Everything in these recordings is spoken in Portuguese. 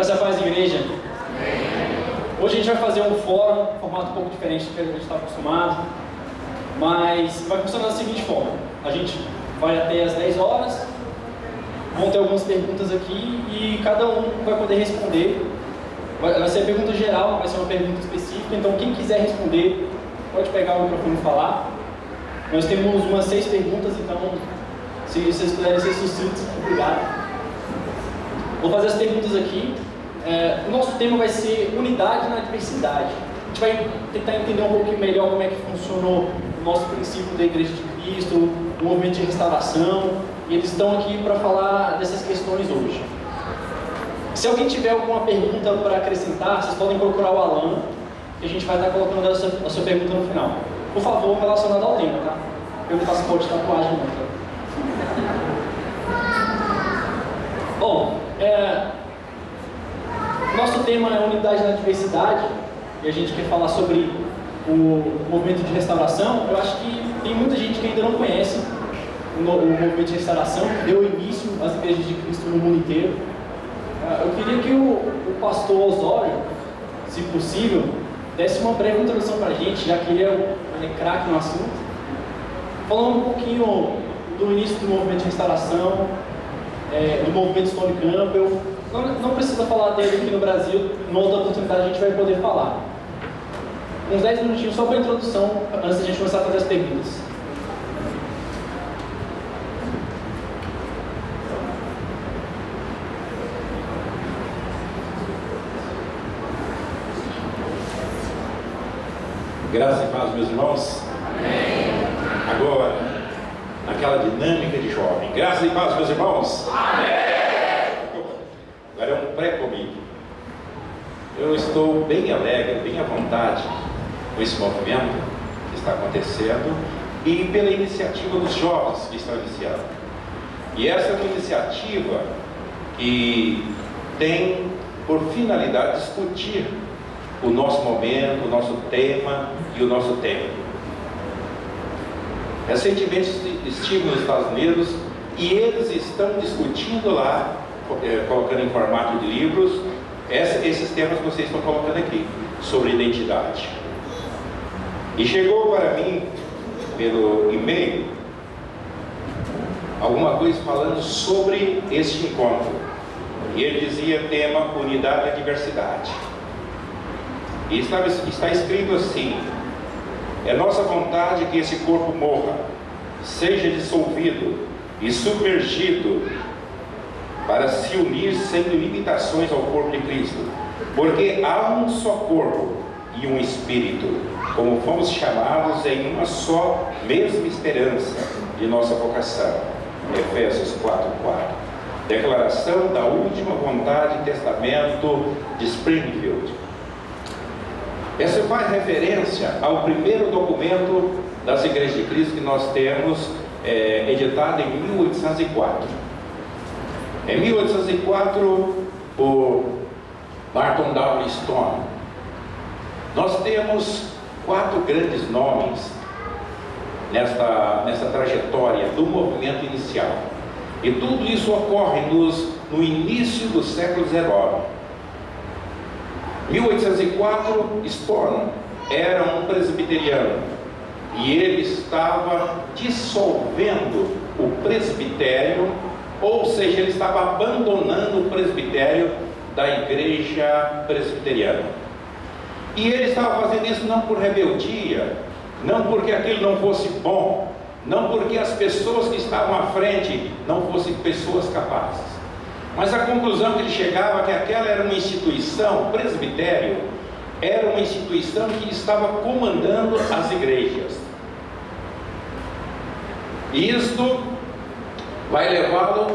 Graça e paz, igreja. Hoje a gente vai fazer um fórum, um formato um pouco diferente do que a gente está acostumado, mas vai funcionar da seguinte forma: a gente vai até às 10 horas, vão ter algumas perguntas aqui e cada um vai poder responder. Vai ser pergunta geral, não vai ser uma pergunta específica, então quem quiser responder pode pegar o microfone e falar. Nós temos umas 6 perguntas, então se vocês puderem ser sucintos, obrigado. Vou fazer as perguntas aqui. O nosso tema vai ser unidade na diversidade. A gente vai tentar entender um pouquinho melhor como é que funcionou o nosso princípio da Igreja de Cristo, o movimento de restauração, e eles estão aqui para falar dessas questões hoje. Se alguém tiver alguma pergunta para acrescentar, vocês podem procurar o Alan, que a gente vai estar colocando a sua pergunta no final. Por favor, relacionado ao tema, tá? Perguntar se pode tatuagem não, tá? Bom, nosso tema é unidade na diversidade, e a gente quer falar sobre o movimento de restauração. Eu acho que tem muita gente que ainda não conhece o movimento de restauração, que deu início às igrejas de Cristo no mundo inteiro. Eu queria que o pastor Osório, se possível, desse uma breve introdução para a gente, já que ele é craque no assunto, falando um pouquinho do início do movimento de restauração, do movimento Stone Campbell. Não precisa falar dele aqui no Brasil, numa outra oportunidade a gente vai poder falar. Uns 10 minutinhos só para a introdução, antes de a gente começar a fazer as perguntas. Graça e paz, meus irmãos. Amém. Agora, naquela dinâmica de jovem. Graça e paz, meus irmãos. Amém. Agora é um pré-comigo. Eu estou bem alegre, bem à vontade com esse movimento que está acontecendo e pela iniciativa dos jovens que estão iniciando. E essa é uma iniciativa que tem por finalidade discutir o nosso momento, o nosso tema e o nosso tempo. Recentemente estive nos Estados Unidos e eles estão discutindo lá, colocando em formato de livros, esses temas que vocês estão colocando aqui, sobre identidade. E chegou para mim, pelo e-mail, alguma coisa falando sobre este encontro. E ele dizia tema unidade e diversidade. E está escrito assim: é nossa vontade que esse corpo morra, seja dissolvido e submergido para se unir sem limitações ao corpo de Cristo, porque há um só corpo e um espírito, como fomos chamados em uma só mesma esperança de nossa vocação. Efésios 4:4. Declaração da última vontade e testamento de Springfield. Essa faz referência ao primeiro documento das Igrejas de Cristo que nós temos, editado em 1804. Em 1804, por Barton W. Stone. Nós temos 4 grandes nomes nessa trajetória do movimento inicial. E tudo isso ocorre no início do século XIX. 1804, Stone era um presbiteriano e ele estava dissolvendo o presbitério, ou seja, ele estava abandonando o presbitério da igreja presbiteriana. E ele estava fazendo isso não por rebeldia, não porque aquilo não fosse bom, não porque as pessoas que estavam à frente não fossem pessoas capazes. Mas a conclusão que ele chegava é que aquela era uma instituição, o presbitério era uma instituição que estava comandando as igrejas. E isto vai levá-lo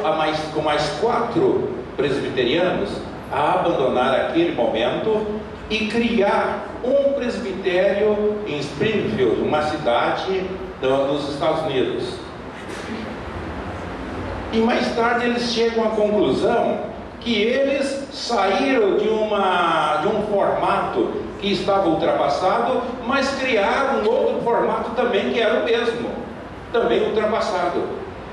com mais 4 presbiterianos a abandonar aquele momento e criar um presbitério em Springfield, uma cidade dos Estados Unidos. E mais tarde eles chegam à conclusão que eles saíram de um formato que estava ultrapassado, mas criaram um outro formato também que era o mesmo, também ultrapassado.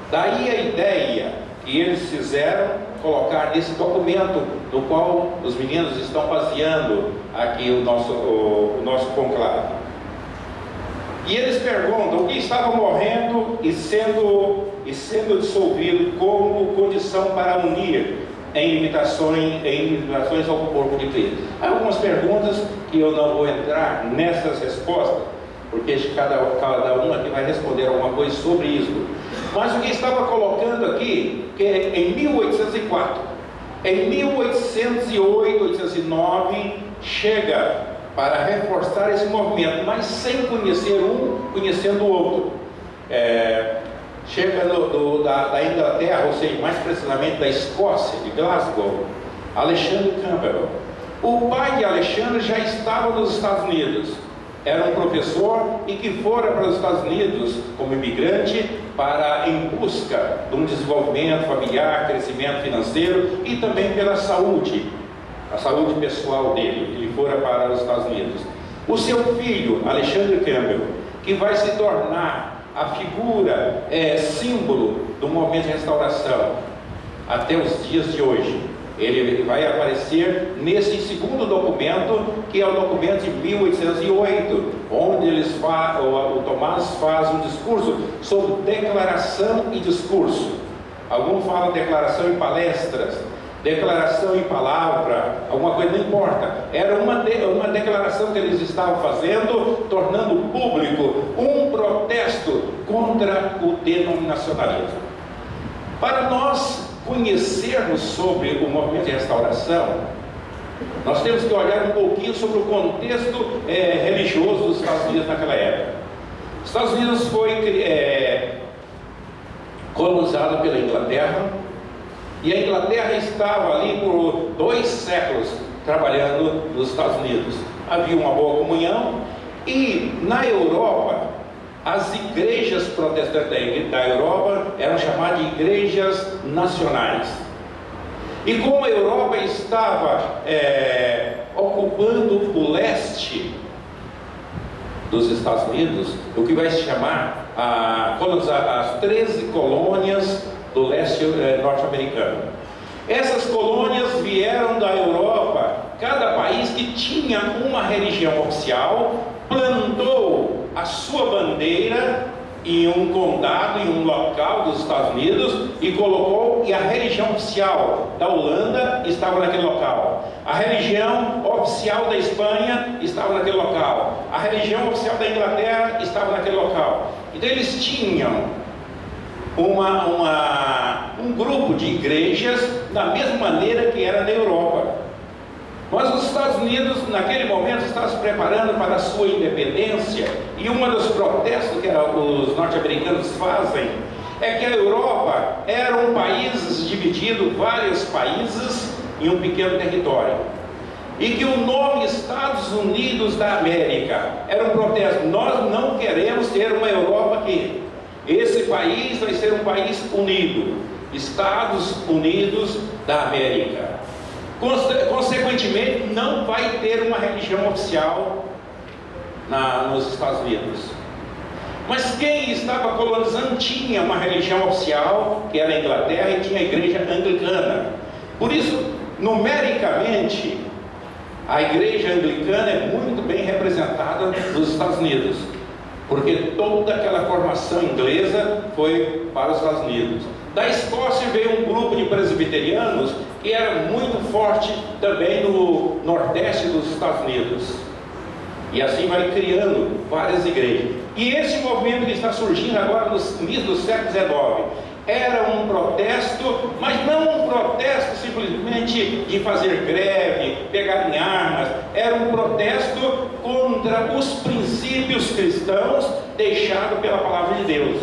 Daí a ideia que eles fizeram colocar nesse documento no qual os meninos estão baseando aqui o nosso conclave. E eles perguntam o que estava morrendo e sendo dissolvido como condição para unir em limitações ao corpo de Cristo. Há algumas perguntas que eu não vou entrar nessas respostas, porque cada um aqui vai responder alguma coisa sobre isso. Mas o que estava colocando aqui, que em 1804, em 1808, 1809, chega para reforçar esse movimento, mas sem conhecer um, conhecendo o outro. Chega da Inglaterra, ou seja, mais precisamente da Escócia, de Glasgow, Alexandre Campbell. O pai de Alexandre já estava nos Estados Unidos, era um professor e que fora para os Estados Unidos como imigrante em busca de um desenvolvimento familiar, crescimento financeiro e também pela saúde, a saúde pessoal dele. Ele fora para os Estados Unidos. O seu filho, Alexandre Campbell, que vai se tornar a figura símbolo do movimento de restauração até os dias de hoje. Ele vai aparecer nesse segundo documento, que é o documento de 1808, onde o Tomás faz um discurso sobre declaração e discurso. Alguns falam declaração em palestras, declaração em palavra, alguma coisa, não importa. Era uma declaração que eles estavam fazendo, tornando público um protesto contra o denominacionalismo. Para nós conhecermos sobre o movimento de restauração, nós temos que olhar um pouquinho sobre o contexto religioso dos Estados Unidos naquela época. Os Estados Unidos foi colonizado pela Inglaterra, e a Inglaterra estava ali por 2 séculos trabalhando nos Estados Unidos. Havia uma boa comunhão, e na Europa, as igrejas protestantes da Europa eram chamadas de igrejas nacionais. E como a Europa estava ocupando o leste dos Estados Unidos, o que vai se chamar as 13 colônias do leste norte-americano. Essas colônias vieram da Europa, cada país que tinha uma religião oficial, plantou a sua bandeira em um condado, em um local dos Estados Unidos, e colocou, e a religião oficial da Holanda estava naquele local, a religião oficial da Espanha estava naquele local, a religião oficial da Inglaterra estava naquele local. Então eles tinham um grupo de igrejas da mesma maneira que era na Europa. Mas os Estados Unidos, naquele momento, estavam se preparando para a sua independência, e um dos protestos que os norte-americanos fazem é que a Europa era um país dividido, vários países, em um pequeno território, e que o nome Estados Unidos da América era um protesto. Nós não queremos ter uma Europa aqui. Esse país vai ser um país unido, Estados Unidos da América. Consequentemente, não vai ter uma religião oficial nos Estados Unidos. Mas quem estava colonizando tinha uma religião oficial, que era a Inglaterra, e tinha a igreja anglicana. Por isso, numericamente, a igreja anglicana é muito bem representada nos Estados Unidos, porque toda aquela formação inglesa foi para os Estados Unidos. Da Escócia veio um grupo de presbiterianos que era muito forte também no nordeste dos Estados Unidos. E assim vai criando várias igrejas. E esse movimento que está surgindo agora no início do século XIX era um protesto, mas não um protesto simplesmente de fazer greve, pegar em armas. Era um protesto contra os princípios cristãos deixados pela palavra de Deus.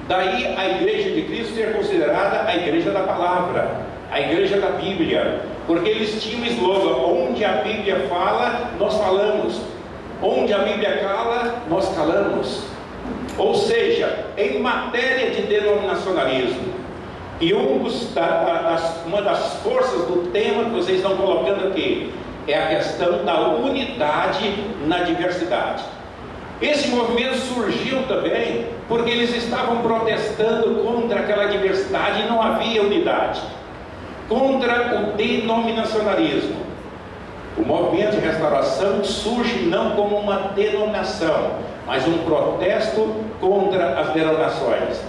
Daí a igreja de Cristo ser considerada a igreja da palavra, a igreja da Bíblia, porque eles tinham um slogan: onde a Bíblia fala, nós falamos; onde a Bíblia cala, nós calamos. Ou seja, em matéria de denominacionalismo, e uma das forças do tema que vocês estão colocando aqui é a questão da unidade na diversidade. Esse movimento surgiu também porque eles estavam protestando contra aquela diversidade e não havia unidade. contra o denominacionalismo. O movimento de restauração surge não como uma denominação, mas um protesto contra as denominações.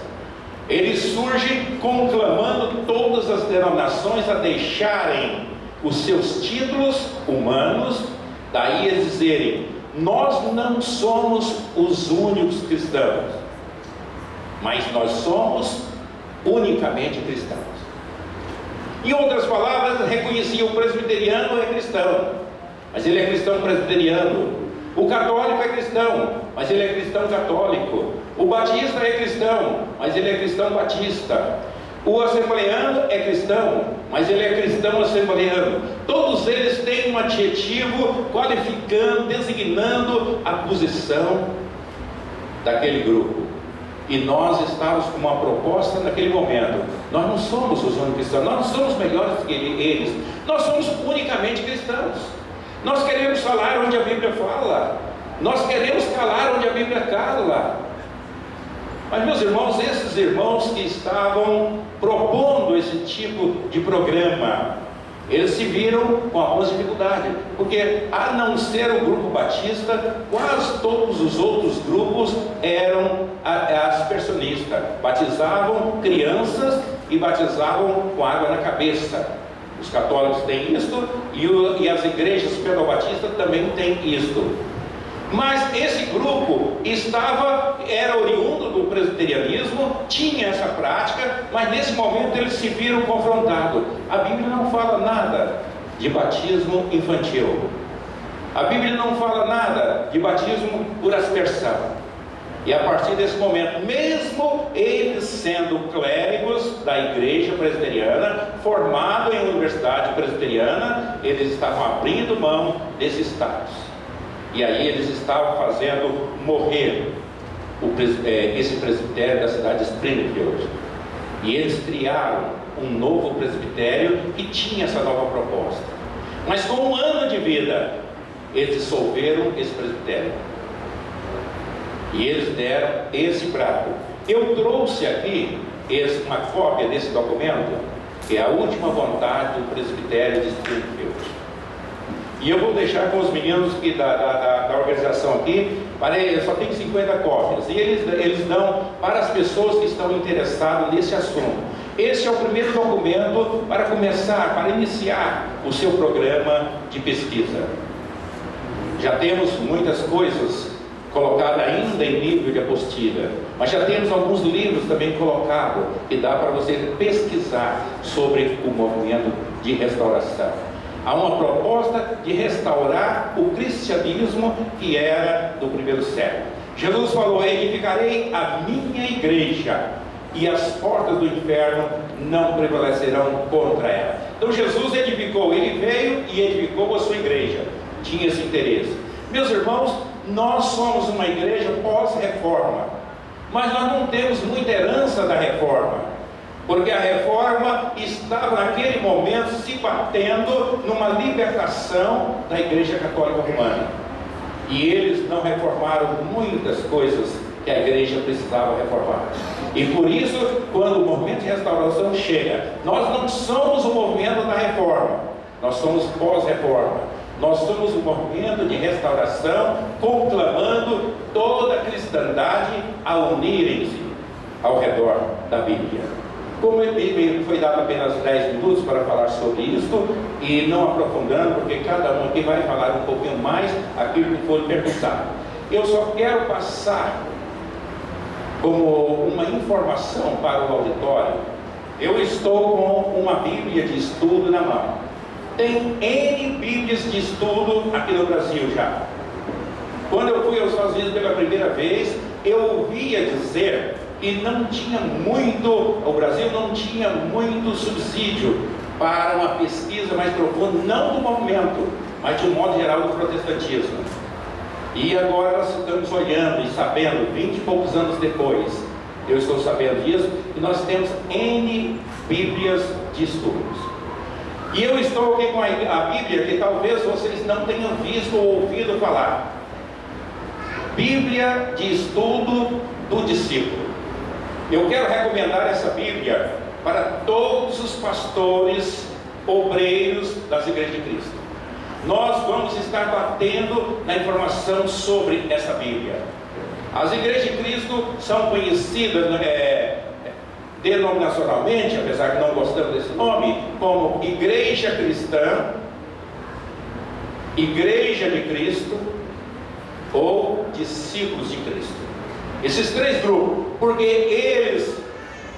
Ele surge conclamando todas as denominações a deixarem os seus títulos humanos, daí eles dizerem: nós não somos os únicos cristãos, mas nós somos unicamente cristãos. Em outras palavras, reconhecia o presbiteriano é cristão, mas ele é cristão presbiteriano. O católico é cristão, mas ele é cristão católico. O batista é cristão, mas ele é cristão batista. O assembleano é cristão, mas ele é cristão assembleano. Todos eles têm um adjetivo qualificando, designando a posição daquele grupo. E nós estávamos com uma proposta naquele momento: nós não somos os únicos cristãos, nós não somos melhores que eles, nós somos unicamente cristãos. Nós queremos falar onde a Bíblia fala, nós queremos calar onde a Bíblia cala. Mas, meus irmãos, esses irmãos que estavam propondo esse tipo de programa, eles se viram com algumas dificuldades, porque a não ser o grupo batista, quase todos os outros grupos eram aspersionistas, batizavam crianças e batizavam com água na cabeça. Os católicos têm isto e as igrejas pedobatistas também têm isto. Mas esse grupo era oriundo do presbiterianismo, tinha essa prática, mas nesse momento eles se viram confrontados. A Bíblia não fala nada de batismo infantil. A Bíblia não fala nada de batismo por aspersão. E a partir desse momento, mesmo eles sendo clérigos da igreja presbiteriana, formados em universidade presbiteriana, eles estavam abrindo mão desses status. E aí eles estavam fazendo morrer esse presbitério da cidade de Springfield. E eles criaram um novo presbitério que tinha essa nova proposta. Mas com um ano de vida, eles dissolveram esse presbitério. E eles deram esse brado. Eu trouxe aqui uma cópia desse documento, que é a última vontade do presbitério de Springfield. E eu vou deixar com os meninos da organização aqui, só tem 50 cópias. E eles dão para as pessoas que estão interessadas nesse assunto. Esse é o primeiro documento para iniciar o seu programa de pesquisa. Já temos muitas coisas colocadas ainda em livro de apostila, mas já temos alguns livros também colocados que dá para você pesquisar sobre o movimento de restauração. Há uma proposta de restaurar o cristianismo que era do primeiro século. Jesus falou: edificarei a minha igreja e as portas do inferno não prevalecerão contra ela. Então Jesus edificou, ele veio e edificou a sua igreja, tinha esse interesse. Meus irmãos, nós somos uma igreja pós-reforma, mas nós não temos muita herança da reforma, porque a reforma estava naquele momento se batendo numa libertação da Igreja Católica Romana, e eles não reformaram muitas coisas que a igreja precisava reformar. E por isso, quando o movimento de restauração chega, nós não somos o movimento da reforma, nós somos pós-reforma. Nós somos um movimento de restauração, conclamando toda a cristandade a unirem-se ao redor da Bíblia. Como foi dado apenas 10 minutos para falar sobre isso, e não aprofundando, porque cada um aqui vai falar um pouquinho mais aquilo que for perguntado. Eu só quero passar como uma informação para o auditório. Eu estou com uma Bíblia de estudo na mão. Tem N Bíblias de estudo aqui no Brasil já. Quando eu fui aos Estados Unidos pela primeira vez, eu ouvia dizer que não tinha muito, o Brasil não tinha muito subsídio para uma pesquisa mais profunda, não do movimento, mas de um modo geral do protestantismo. E agora nós estamos olhando e sabendo, 20 e poucos anos depois, eu estou sabendo disso, e nós temos N Bíblias de estudos. E eu estou aqui com a Bíblia que talvez vocês não tenham visto ou ouvido falar. Bíblia de estudo do discípulo. Eu quero recomendar essa Bíblia para todos os pastores obreiros das igrejas de Cristo. Nós vamos estar batendo na informação sobre essa Bíblia. As igrejas de Cristo são conhecidas denominacionalmente, apesar de não gostamos desse nome, como Igreja Cristã, Igreja de Cristo ou Discípulos de Cristo. Esses três grupos, porque eles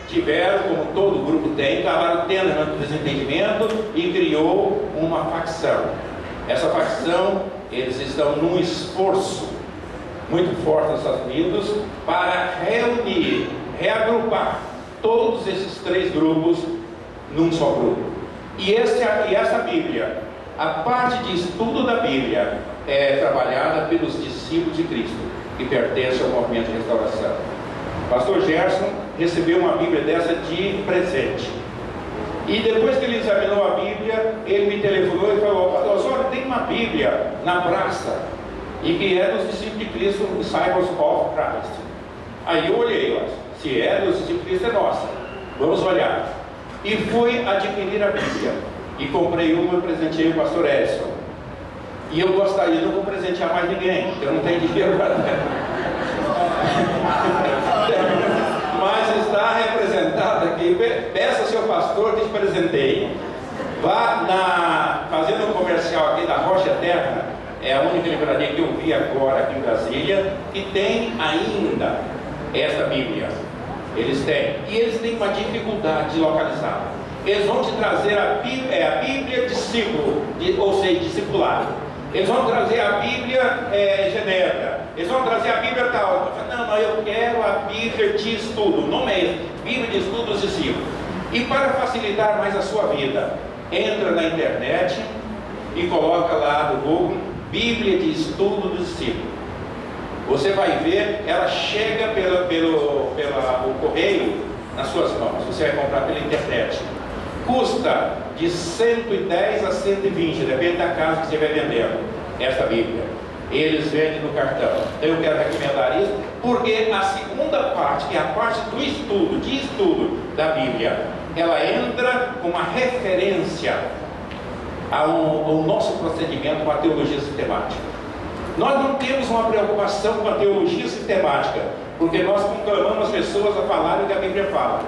tiveram, como todo grupo tem, acabaram tendo um desentendimento e criou uma facção. Essa facção, eles estão num esforço muito forte nos Estados Unidos para reunir, reagrupar todos esses três grupos num só grupo. E essa Bíblia, a parte de estudo da Bíblia é trabalhada pelos discípulos de Cristo, que pertencem ao movimento de restauração. Pastor Gerson recebeu uma Bíblia dessa de presente. E depois que ele examinou a Bíblia, ele me telefonou e falou: Pastor Osório, tem uma Bíblia na praça, e que é dos discípulos de Cristo, Disciples of Christ. Aí eu olhei, se é dos discípulos de Cristo, é nossa. Vamos olhar. E fui adquirir a Bíblia. E comprei uma e presenteei o pastor Edson. E eu gostaria de não presentear mais ninguém, porque eu não tenho dinheiro para mas está representado aqui. Peça ao seu pastor que te presentei. Vá fazendo um comercial aqui da Rocha Eterna, é a única livraria que eu vi agora aqui em Brasília, que tem ainda essa Bíblia. Eles têm. E eles têm uma dificuldade de localizar. Eles vão te trazer a Bíblia discípulo, ou seja, discipulado. Eles vão trazer a Bíblia Genebra. Eles vão trazer a Bíblia tal. Não, mas eu quero a Bíblia de estudo. O nome é esse, Bíblia de estudo dos discípulos. E para facilitar mais a sua vida, entra na internet e coloca lá no Google Bíblia de estudo dos discípulos. Você vai ver, ela chega pelo correio nas suas mãos. Você vai comprar pela internet. Custa de 110 a 120, depende da casa que você vai vendendo essa Bíblia. Eles vendem no cartão. Então eu quero recomendar isso, porque a segunda parte, que é a parte do estudo, de estudo da Bíblia, ela entra com uma referência ao nosso procedimento com a teologia sistemática. Nós não temos uma preocupação com a teologia sistemática, porque nós conclamamos as pessoas a falarem o que a Bíblia fala.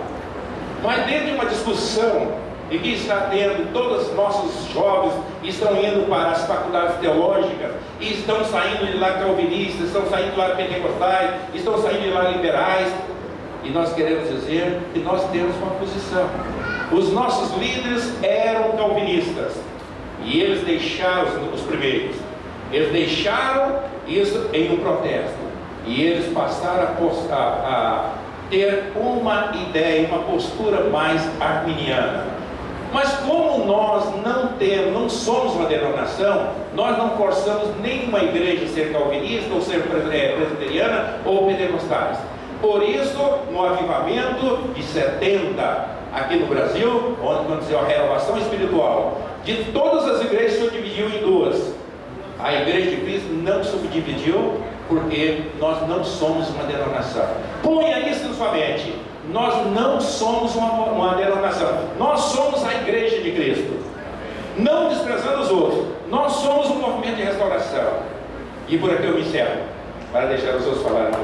Mas dentro de uma discussão e que está tendo, todos os nossos jovens estão indo para as faculdades teológicas e estão saindo de lá calvinistas, estão saindo de lá pentecostais, estão saindo de lá liberais, e nós queremos dizer que nós temos uma posição. Os nossos líderes eram calvinistas e eles deixaram os primeiros, eles deixaram isso em um protesto e eles passaram a ter uma ideia, uma postura mais arminiana. Mas como nós não somos uma denominação, nós não forçamos nenhuma igreja a ser calvinista, ou ser presbiteriana, ou pentecostais. Por isso, no avivamento de 70, aqui no Brasil, onde aconteceu a renovação espiritual, de todas as igrejas se dividiu em duas. A igreja de Cristo não se subdividiu, porque nós não somos uma denominação. Ponha isso na sua mente. Nós não somos uma denominação. Nós somos a igreja de Cristo. Não desprezando os outros. Nós somos um movimento de restauração. E por aqui eu me encerro, para deixar os outros falarem.